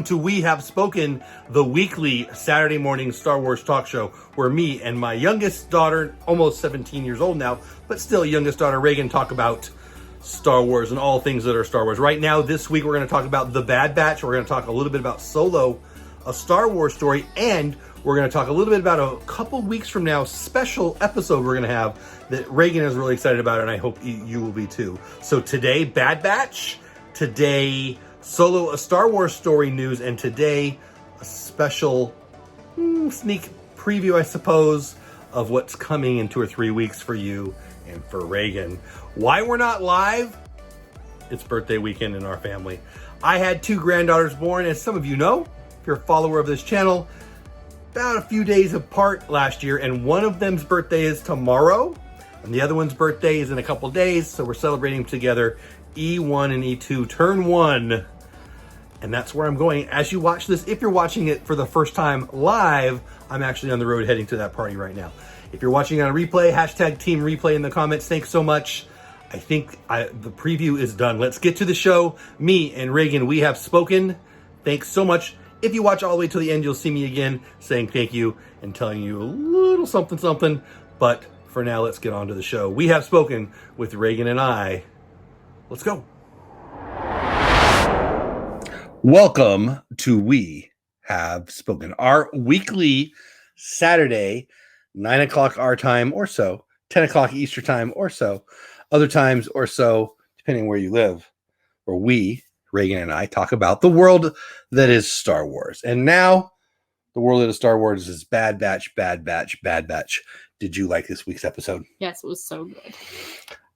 to We Have Spoken, the weekly Saturday morning Star Wars talk show where me and my youngest daughter, almost 17 years old now, but still youngest daughter Reagan, talk about Star Wars and all things that are Star Wars. Right now, this week, we're going to talk about The Bad Batch. We're going to talk a little bit about Solo, a Star Wars story, and we're going to talk a little bit about a couple weeks from now, special episode we're going to have that Reagan is really excited about, and I hope you will be too. So today, Bad Batch. Today, Solo, a Star Wars story news, and today, a special sneak preview, I suppose, of what's coming in 2 or 3 weeks for you and for Reagan. Why we're not live? It's birthday weekend in our family. I had 2 granddaughters born, as some of you know, if you're a follower of this channel, about a few days apart last year, and one of them's birthday is tomorrow, and the other one's birthday is in a couple days, so we're celebrating together. E1 and E2 turn 1, and that's where I'm going. As you watch this, if you're watching it for the first time live, I'm actually on the road heading to that party right now. If you're watching on a replay, hashtag team replay in the comments. Thanks so much. I think the preview is done. Let's get to the show. Me and Reagan, we have spoken. Thanks so much. If you watch all the way till the end, you'll see me again saying thank you and telling you a little something something. But for now, let's get on to the show. We have spoken with Reagan and I. Let's go. Welcome to We Have Spoken, our weekly Saturday, 9 o'clock our time or so, 10 o'clock Eastern time or so, other times or so, depending where you live, where we, Reagan and I, talk about the world that is Star Wars. And now, the world that is Star Wars is Bad Batch, Bad Batch, Bad Batch. Did you like this week's episode? Yes, it was so good.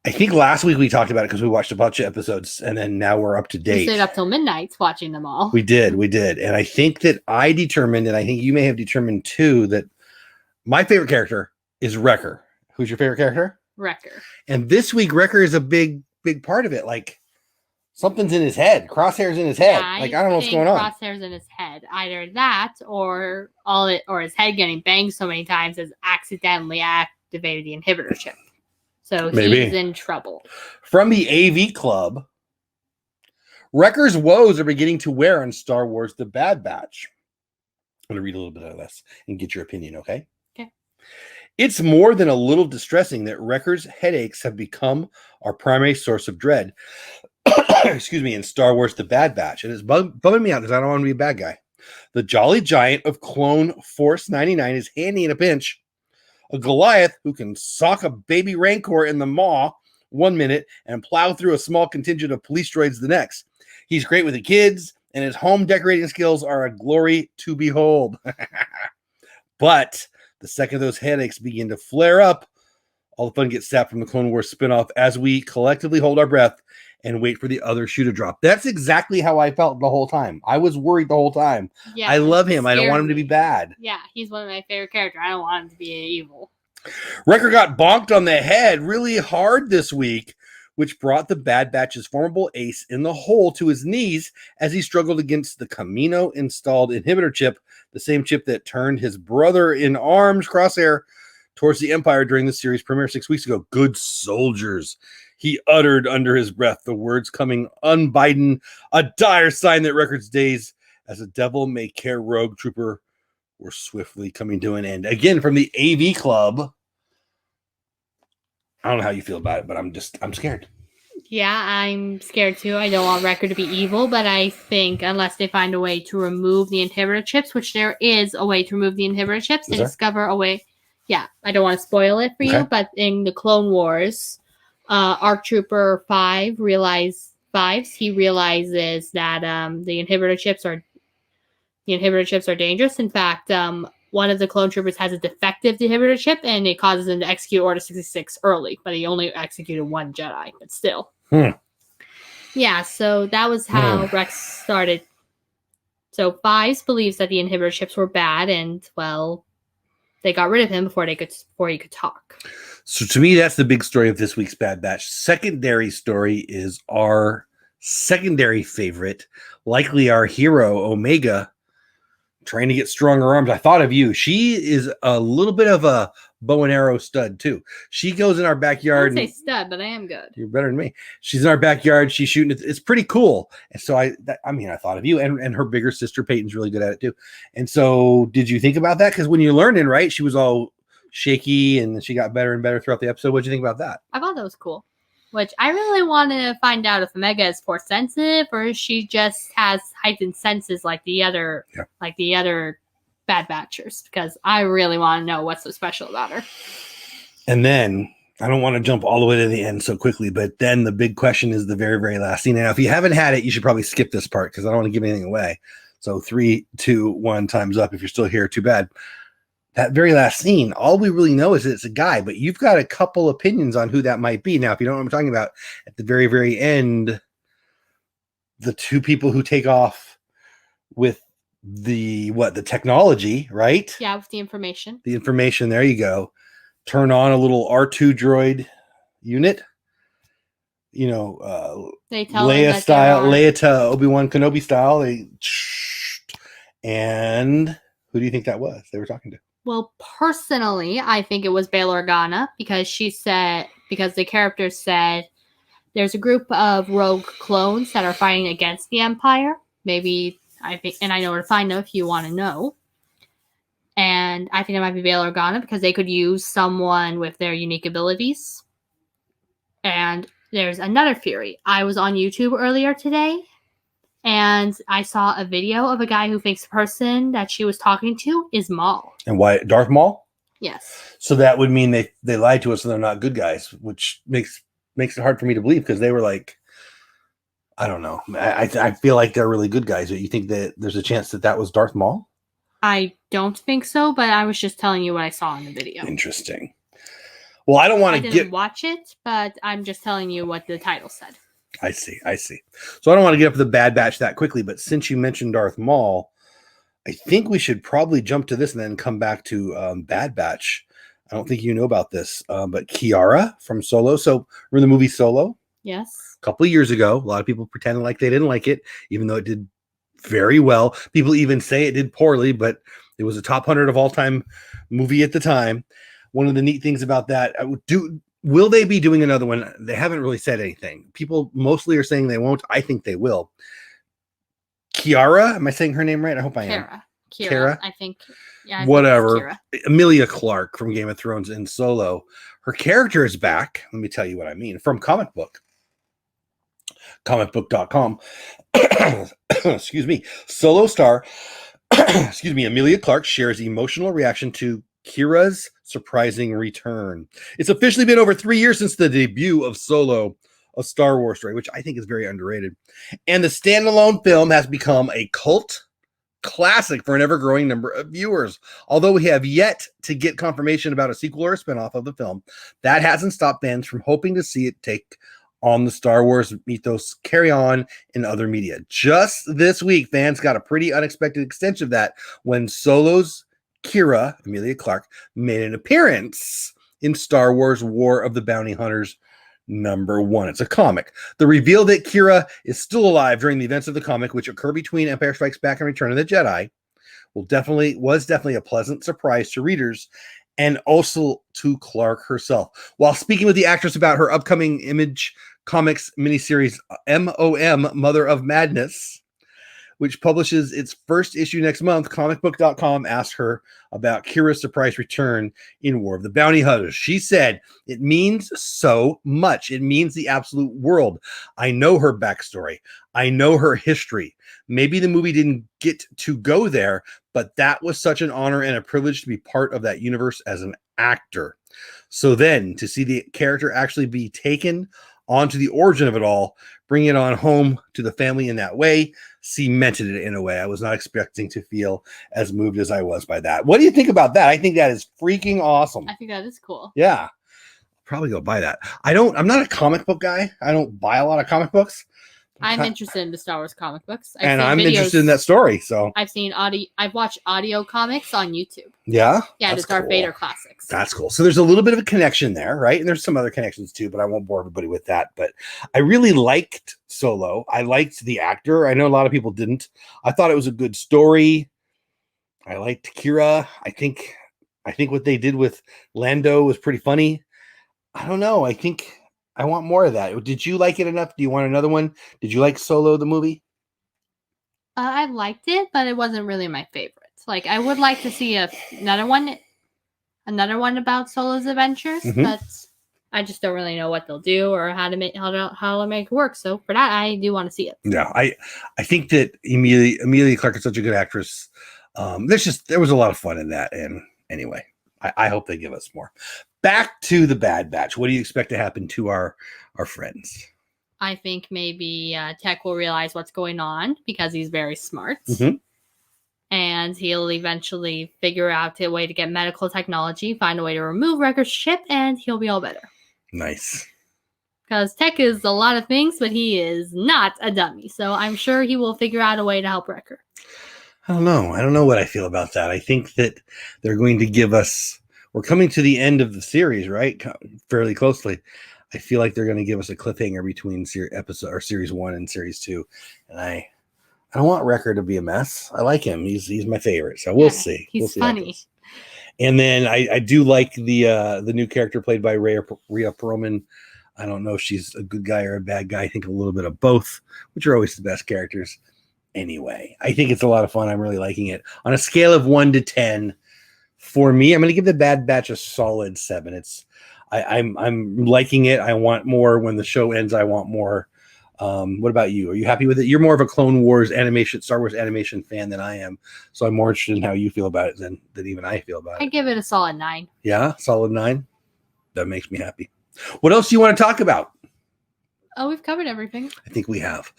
I think last week we talked about it because we watched a bunch of episodes, and then now we're up to date. We stayed up till midnight watching them all. We did. And I think that I determined, and I think you may have determined too, that my favorite character is Wrecker. Who's your favorite character? Wrecker. And this week, Wrecker is a big part of it. Like, something's in his head. Crosshairs in his head. Yeah, like, I don't know what's going on. Crosshairs in his head. Either that or his head getting banged so many times has accidentally activated the inhibitor chip. So he's in trouble. From the AV Club, Wrecker's woes are beginning to wear on Star Wars The Bad Batch. I'm going to read a little bit of this and get your opinion, okay? Okay. It's more than a little distressing that Wrecker's headaches have become our primary source of dread. Excuse me, in Star Wars The Bad Batch. And it's bumming me out because I don't want to be a bad guy. The Jolly Giant of Clone Force 99 is handy in a pinch. A Goliath who can sock a baby Rancor in the maw 1 minute and plow through a small contingent of police droids the next. He's great with the kids, and his home decorating skills are a glory to behold. But the second those headaches begin to flare up, all the fun gets sapped from the Clone Wars spinoff as we collectively hold our breath and wait for the other shoe to drop. That's exactly how I felt the whole time. I was worried the whole time. Yeah, I love him. I don't want him to be bad. Yeah, he's one of my favorite characters. I don't want him to be evil. Wrecker got bonked on the head really hard this week, which brought the Bad Batch's formidable ace in the hole to his knees as he struggled against the Camino installed inhibitor chip, the same chip that turned his brother in arms, Crosshair, towards the Empire during the series premiere 6 weeks ago. Good soldiers. He uttered under his breath, the words coming unbidden, a dire sign that Wrecker's days as a devil-may-care rogue trooper were swiftly coming to an end. Again, from the AV Club. I don't know how you feel about it, but I'm scared. Yeah, I'm scared too. I don't want Wrecker to be evil, but I think unless they find a way to remove the inhibitor chips, which there is a way to remove the inhibitor chips, and discover a way. Yeah, I don't want to spoil it for you, but in the Clone Wars, ARC Trooper 5 realizes that the inhibitor chips are dangerous. In fact, one of the clone troopers has a defective inhibitor chip, and it causes him to execute Order 66 early, but he only executed 1 Jedi, but still. Yeah, so that was how Rex started. So Fives believes that the inhibitor chips were bad, and, well, they got rid of him before he could talk. So to me, that's the big story of this week's Bad Batch. Secondary story is our secondary favorite, likely our hero, Omega, trying to get stronger arms. I thought of you. She is a little bit of a bow and arrow stud too. She goes in our I backyard. wouldn't say stud, but I am good. You're better than me. She's in our backyard. She's shooting. It's pretty cool. And so I thought of you, and her bigger sister Peyton's really good at it too. And so, did you think about that? Because when you're learning, right, she was all shaky, and she got better and better throughout the episode. What did you think about that? I thought that was cool. Which I really want to find out if Omega is force sensitive or if she just has heightened senses like the other Bad Batchers. Because I really want to know what's so special about her. And then I don't want to jump all the way to the end so quickly, but then the big question is the very, very last scene. Now, if you haven't had it, you should probably skip this part because I don't want to give anything away. So 3, 2, 1, time's up. If you're still here, too bad. That very last scene, all we really know is that it's a guy, but you've got a couple opinions on who that might be. Now, if you don't know what I'm talking about, at the very, very end, the two people who take off with the technology, right? Yeah, with the information. The information, there you go. Turn on a little R2 droid unit. You know, they tell Leia style, Leia to Obi-Wan Kenobi style. And who do you think that was they were talking to? Well, personally, I think it was Bail Organa because the character said there's a group of rogue clones that are fighting against the Empire. Maybe I think, and I know where to find them if you want to know. And I think it might be Bail Organa because they could use someone with their unique abilities. And there's another theory. I was on YouTube earlier today, and I saw a video of a guy who thinks the person that she was talking to is Maul. And why? Darth Maul? Yes. So that would mean they lied to us and they're not good guys, which makes it hard for me to believe because they were like, I don't know. I feel like they're really good guys. You think that there's a chance that was Darth Maul? I don't think so, but I was just telling you what I saw in the video. Interesting. Well, I don't want to didn't watch it, but I'm just telling you what the title said. I see. So I don't want to get up to the Bad Batch that quickly, but since you mentioned Darth Maul, I think we should probably jump to this and then come back to Bad Batch. I don't think you know about this, but Kiara from Solo. So remember the movie Solo? Yes. A couple of years ago, a lot of people pretended like they didn't like it, even though it did very well. People even say it did poorly, but it was a top 100 of all time movie at the time. One of the neat things about that, will they be doing another one? They haven't really said anything. People mostly are saying they won't. I think they will. Kiara, am I saying her name right? I hope I am. Kira, I think. Yeah, whatever. Emilia Clarke from Game of Thrones in Solo. Her character is back. Let me tell you what I mean. From comic book. Comicbook.com. Excuse me. Solo star. Excuse me. Emilia Clarke shares emotional reaction to Kira's surprising return. It's officially been over 3 years since the debut of Solo, a Star Wars story, which I think is very underrated. And the standalone film has become a cult classic for an ever-growing number of viewers. Although we have yet to get confirmation about a sequel or a spinoff of the film, that hasn't stopped fans from hoping to see it take on the Star Wars mythos carry on in other media. Just this week, fans got a pretty unexpected extension of that when Solo's Kira, Emilia Clarke, made an appearance in Star Wars War of the Bounty Hunters #1. It's a comic. The reveal that Kira is still alive during the events of the comic, which occur between Empire Strikes Back and Return of the Jedi, was definitely a pleasant surprise to readers and also to Clarke herself. While speaking with the actress about her upcoming Image Comics miniseries MOM, Mother of Madness, which publishes its first issue next month, comicbook.com asked her about Kira's surprise return in War of the Bounty Hunters. She said, "It means so much. It means the absolute world. I know her backstory. I know her history. Maybe the movie didn't get to go there, but that was such an honor and a privilege to be part of that universe as an actor." So then to see the character actually be taken onto the origin of it all, bring it on home to the family in that way, cemented it in a way I was not expecting to feel as moved as I was by that. What do you think about that? I think that is freaking awesome. I think that is cool. Yeah. Probably go buy that. I'm not a comic book guy. I don't buy a lot of comic books. I'm interested in the Star Wars comic books. I'm interested in that story. So I've watched audio comics on YouTube. Yeah? Yeah, the Darth Vader classics. That's cool. So there's a little bit of a connection there, right? And there's some other connections too, but I won't bore everybody with that. But I really liked Solo. I liked the actor. I know a lot of people didn't. I thought it was a good story. I liked Kira. I think what they did with Lando was pretty funny. I don't know. I think I want more of that. Did you like it enough? Do you want another one? Did you like Solo the movie? I liked it, but it wasn't really my favorite. Like, I would like to see another one about Solo's adventures, but I just don't really know what they'll do or how to make it work. So for that, I do want to see it. Yeah, I think that Emilia Clarke is such a good actress. There was a lot of fun in that, and anyway, I hope they give us more. Back to the Bad Batch. What do you expect to happen to our friends? I think maybe Tech will realize what's going on because he's very smart. And he'll eventually figure out a way to get medical technology, find a way to remove Wrecker's chip, and he'll be all better. Nice. Because Tech is a lot of things, but he is not a dummy. So I'm sure he will figure out a way to help Wrecker. I don't know. I don't know what I feel about that. I think that they're going to give us... We're coming to the end of the series, right? Fairly closely. I feel like they're going to give us a cliffhanger between series 1 and series 2. And I don't want Wrecker to be a mess. I like him. He's my favorite. So we'll see. He's funny. And then I do like the new character played by Rhea Perlman. I don't know if she's a good guy or a bad guy. I think a little bit of both, which are always the best characters. Anyway, I think it's a lot of fun. I'm really liking it. On a scale of 1 to 10, for me, I'm going to give the Bad Batch a solid 7. I'm liking it. I want more. When the show ends, I want more. What about you? Are you happy with it? You're more of a Clone Wars Star Wars animation fan than I am. So I'm more interested in how you feel about it than even I feel about it. I give it a solid 9. Yeah, solid 9. That makes me happy. What else do you want to talk about? Oh, we've covered everything. I think we have.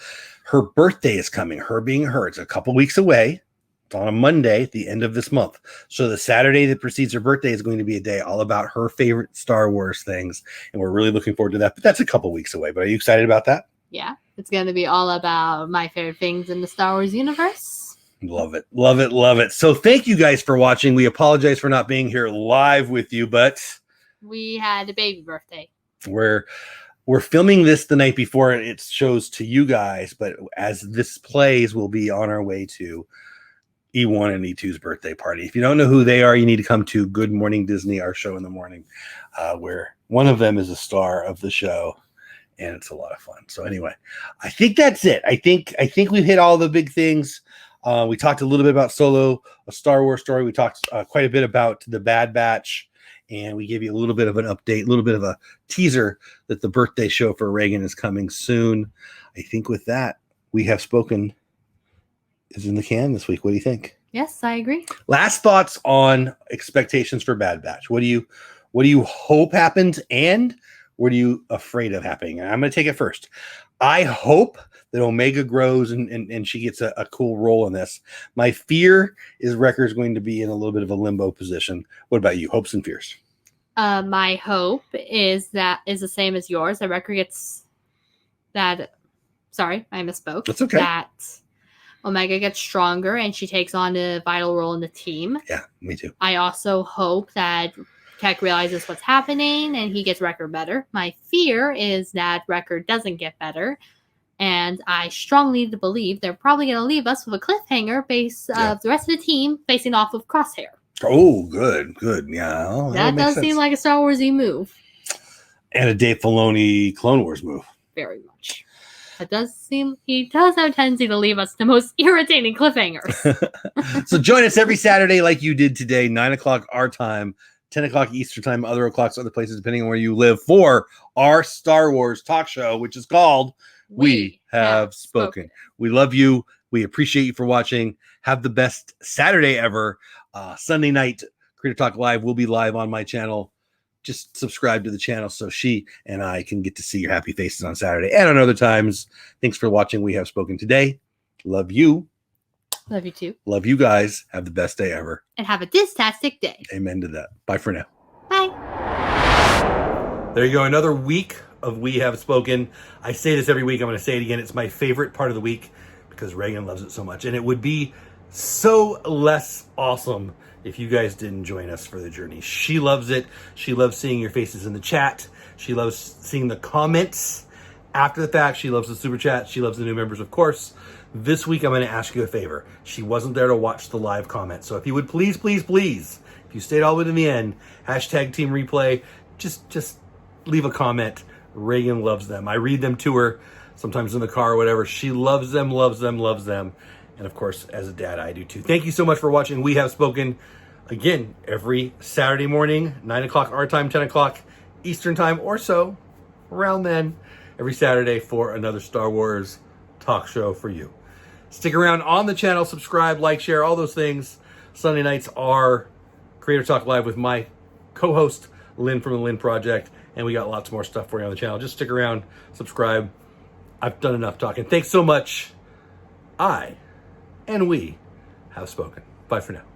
Her birthday is coming. Her being her. It's a couple weeks away. It's on a Monday at the end of this month. So the Saturday that precedes her birthday is going to be a day all about her favorite Star Wars things. And we're really looking forward to that. But that's a couple weeks away. But are you excited about that? Yeah. It's going to be all about my favorite things in the Star Wars universe. Love it. Love it. Love it. So thank you guys for watching. We apologize for not being here live with you, but we had a baby birthday. We're filming this the night before it shows to you guys, but as this plays, we'll be on our way to E1 and E2's birthday party. If you don't know who they are, you need to come to Good Morning Disney, our show in the morning, where one of them is a star of the show, and it's a lot of fun. So anyway, I think that's it. I think we've hit all the big things. We talked a little bit about Solo, a Star Wars story. We talked quite a bit about the Bad Batch. And we gave you a little bit of an update, a little bit of a teaser that the birthday show for Reagan is coming soon. I think with that, we have spoken is in the can this week. What do you think? Yes, I agree. Last thoughts on expectations for Bad Batch. What do you hope happens, and what are you afraid of happening? And I'm going to take it first. I hope that Omega grows and she gets a cool role in this. My fear is Wrecker is going to be in a little bit of a limbo position. What about you? Hopes and fears? My hope is the same as yours. That Wrecker gets that. Sorry, I misspoke. That's okay. That Omega gets stronger and she takes on a vital role in the team. Yeah, me too. I also hope that Tech realizes what's happening and he gets Wrecker better. My fear is that Wrecker doesn't get better. And I strongly believe they're probably going to leave us with a cliffhanger base of the rest of the team facing off of Crosshair. Oh, good. Yeah. Oh, that does seem like a Star Wars-y move. And a Dave Filoni Clone Wars move. Very much. It does seem he does have a tendency to leave us the most irritating cliffhangers. So join us every Saturday like you did today, 9 o'clock our time, 10 o'clock Eastern time, other o'clocks, other places, depending on where you live, for our Star Wars talk show, which is called We Have Spoken. We love you. We appreciate you for watching. Have the best Saturday ever. Sunday night, Creator Talk Live will be live on my channel. Just subscribe to the channel so she and I can get to see your happy faces on Saturday and on other times. Thanks for watching. We Have Spoken today. Love you. Love you too. Love you guys. Have the best day ever. And have a distastic day. Amen to that. Bye for now. Bye. There you go. Another week of We Have Spoken. I say this every week. I'm going to say it again. It's my favorite part of the week because Reagan loves it so much. And it would be so less awesome if you guys didn't join us for the journey. She loves it. She loves seeing your faces in the chat. She loves seeing the comments after the fact. She loves the super chat. She loves the new members, of course. This week, I'm going to ask you a favor. She wasn't there to watch the live comment. So if you would please, if you stayed all the way to the end, hashtag Team Replay, just leave a comment. Reagan loves them. I read them to her sometimes in the car or whatever. She loves them. And of course, as a dad, I do too. Thank you so much for watching. We have spoken again every Saturday morning, 9 o'clock our time, 10 o'clock Eastern time or so, around then, every Saturday for another Star Wars talk show for you. Stick around on the channel, subscribe, like, share, all those things. Sunday nights are Creator Talk Live with my co-host, Lynn from the Lynn Project, and we got lots more stuff for you on the channel. Just stick around, subscribe. I've done enough talking. Thanks so much. I and we have spoken. Bye for now.